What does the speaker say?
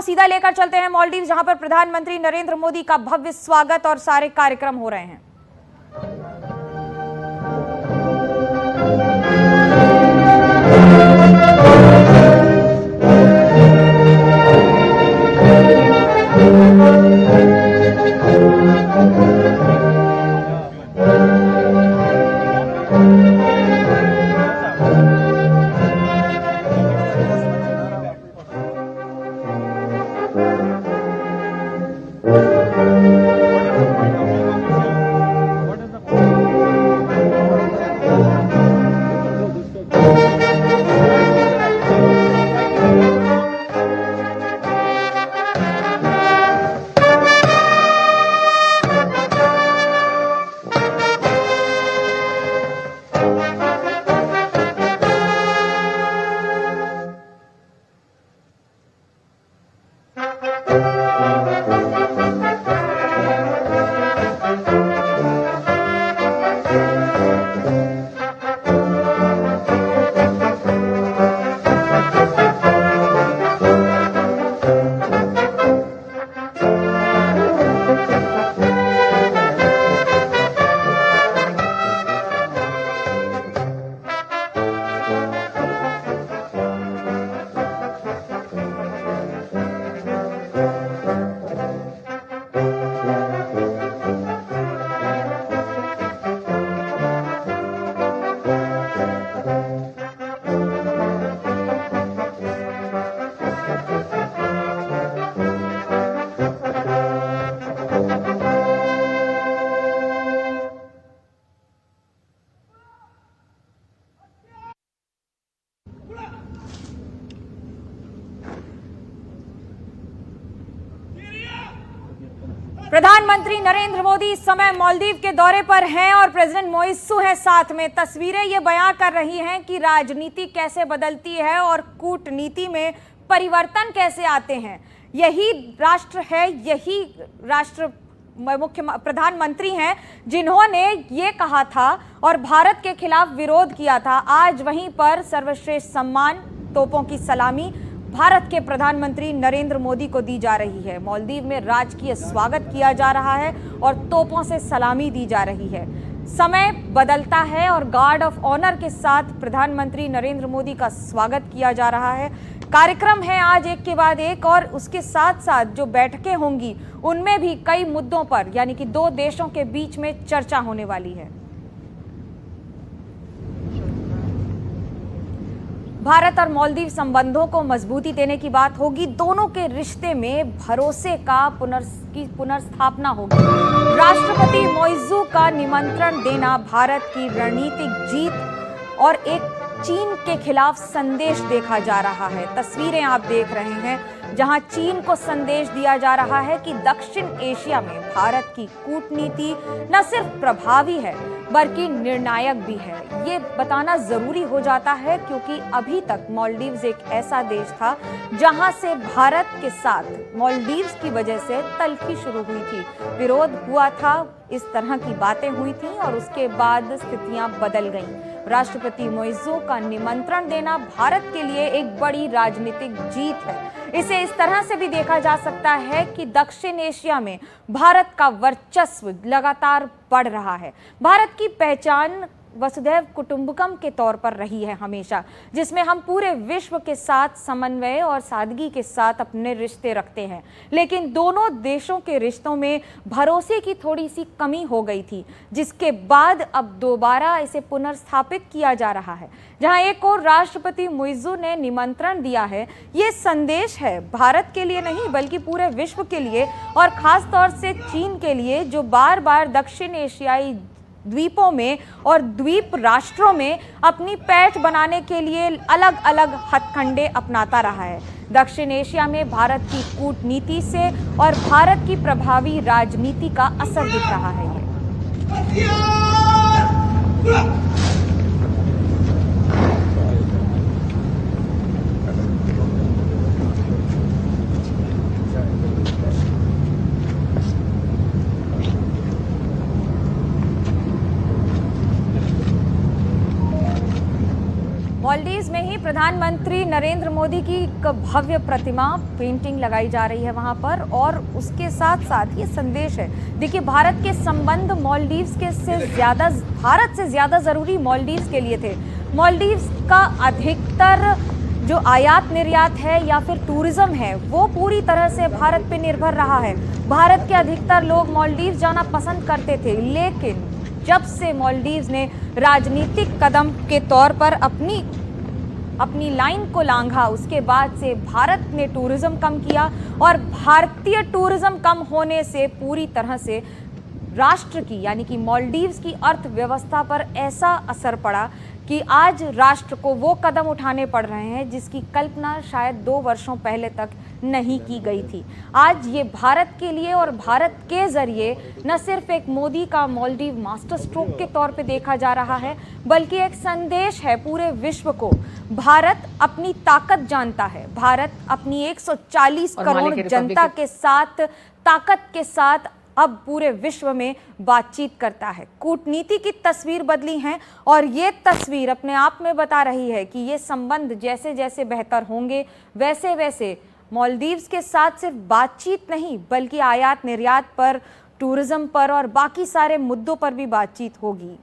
सीधा लेकर चलते हैं मालदीव, जहां पर प्रधानमंत्री नरेंद्र मोदी का भव्य स्वागत और सारे कार्यक्रम हो रहे हैं। प्रधानमंत्री नरेंद्र मोदी इस समय मालदीव के दौरे पर हैं और प्रेसिडेंट मोइज़ू हैं साथ में। तस्वीरें ये बयां कर रही हैं कि राजनीति कैसे बदलती है और कूटनीति में परिवर्तन कैसे आते हैं। यही राष्ट्र है, यही राष्ट्र प्रधानमंत्री हैं जिन्होंने ये कहा था और भारत के खिलाफ विरोध किया था। आज वहीं पर सर्वश्रेष्ठ सम्मान, तोपों की सलामी भारत के प्रधानमंत्री नरेंद्र मोदी को दी जा रही है। मालदीव में राजकीय स्वागत किया जा रहा है और तोपों से सलामी दी जा रही है। समय बदलता है और गार्ड ऑफ ऑनर के साथ प्रधानमंत्री नरेंद्र मोदी का स्वागत किया जा रहा है। कार्यक्रम है आज एक के बाद एक, और उसके साथ साथ जो बैठकें होंगी उनमें भी कई मुद्दों पर, यानी कि दो देशों के बीच में चर्चा होने वाली है। भारत और मालदीव संबंधों को मजबूती देने की बात होगी। दोनों के रिश्ते में भरोसे का पुनर्स्थापना होगी। राष्ट्रपति मोइज़ू का निमंत्रण देना भारत की रणनीतिक जीत और एक चीन के खिलाफ संदेश देखा जा रहा है। तस्वीरें आप देख रहे हैं जहां चीन को संदेश दिया जा रहा है कि दक्षिण एशिया में भारत की कूटनीति न सिर्फ प्रभावी है बल्कि निर्णायक भी है। ये बताना जरूरी हो जाता है क्योंकि अभी तक मालदीव्स एक ऐसा देश था जहां से भारत के साथ मालदीव्स की वजह से तल्खी शुरू हुई थी, विरोध हुआ था, इस तरह की बातें हुई थी और उसके बाद स्थितियां बदल गईं। राष्ट्रपति मोइज़ू का निमंत्रण देना भारत के लिए एक बड़ी राजनीतिक जीत है। इसे इस तरह से भी देखा जा सकता है कि दक्षिण एशिया में भारत का वर्चस्व लगातार बढ़ रहा है। भारत की पहचान वसुधैव कुटुंबकम के तौर पर रही है हमेशा, जिसमें हम पूरे विश्व के साथ समन्वय और सादगी के साथ अपने रिश्ते रखते हैं। लेकिन दोनों देशों के रिश्तों में भरोसे की थोड़ी सी कमी हो गई थी, जिसके बाद अब दोबारा इसे पुनर्स्थापित किया जा रहा है। जहां एक और राष्ट्रपति मोइज़ू ने निमंत्रण दिया है, ये संदेश है भारत के लिए नहीं बल्कि पूरे विश्व के लिए और खास तौर से चीन के लिए, जो बार बार दक्षिण एशियाई द्वीपों में और द्वीप राष्ट्रों में अपनी पैठ बनाने के लिए अलग अलग हथकंडे अपनाता रहा है। दक्षिण एशिया में भारत की कूटनीति से और भारत की प्रभावी राजनीति का असर दिख रहा है। मालदीव्स में ही प्रधानमंत्री नरेंद्र मोदी की एक भव्य प्रतिमा पेंटिंग लगाई जा रही है वहां पर, और उसके साथ साथ ये संदेश है। देखिए, भारत के संबंध मालदीव्स के से ज्यादा, भारत से ज्यादा जरूरी मालदीव्स के लिए थे। मालदीव्स का अधिकतर जो आयात निर्यात है या फिर टूरिज्म है वो पूरी तरह से भारत पे निर्भर रहा है। भारत के अधिकतर लोग मालदीव्स जाना पसंद करते थे, लेकिन जब से मालदीव्स ने राजनीतिक कदम के तौर पर अपनी लाइन को लांघा, उसके बाद से भारत ने टूरिज्म कम किया, और भारतीय टूरिज्म कम होने से पूरी तरह से राष्ट्र की यानी कि मालदीव्स की अर्थव्यवस्था पर ऐसा असर पड़ा कि आज राष्ट्र को वो कदम उठाने पड़ रहे हैं जिसकी कल्पना शायद 2 वर्षों पहले तक नहीं की गई थी। आज ये भारत के लिए और भारत के जरिए न सिर्फ एक मोदी का मालदीव मास्टर स्ट्रोक के तौर पे देखा जा रहा है, बल्कि एक संदेश है पूरे विश्व को। भारत अपनी ताकत जानता है, भारत अपनी 140 करोड़ जनता के साथ, ताकत के साथ अब पूरे विश्व में बातचीत करता है। कूटनीति की तस्वीर बदली है, और ये तस्वीर अपने आप में बता रही है कि ये संबंध जैसे जैसे बेहतर होंगे, वैसे वैसे मालदीव्स के साथ सिर्फ बातचीत नहीं बल्कि आयात निर्यात पर, टूरिज्म पर और बाकी सारे मुद्दों पर भी बातचीत होगी।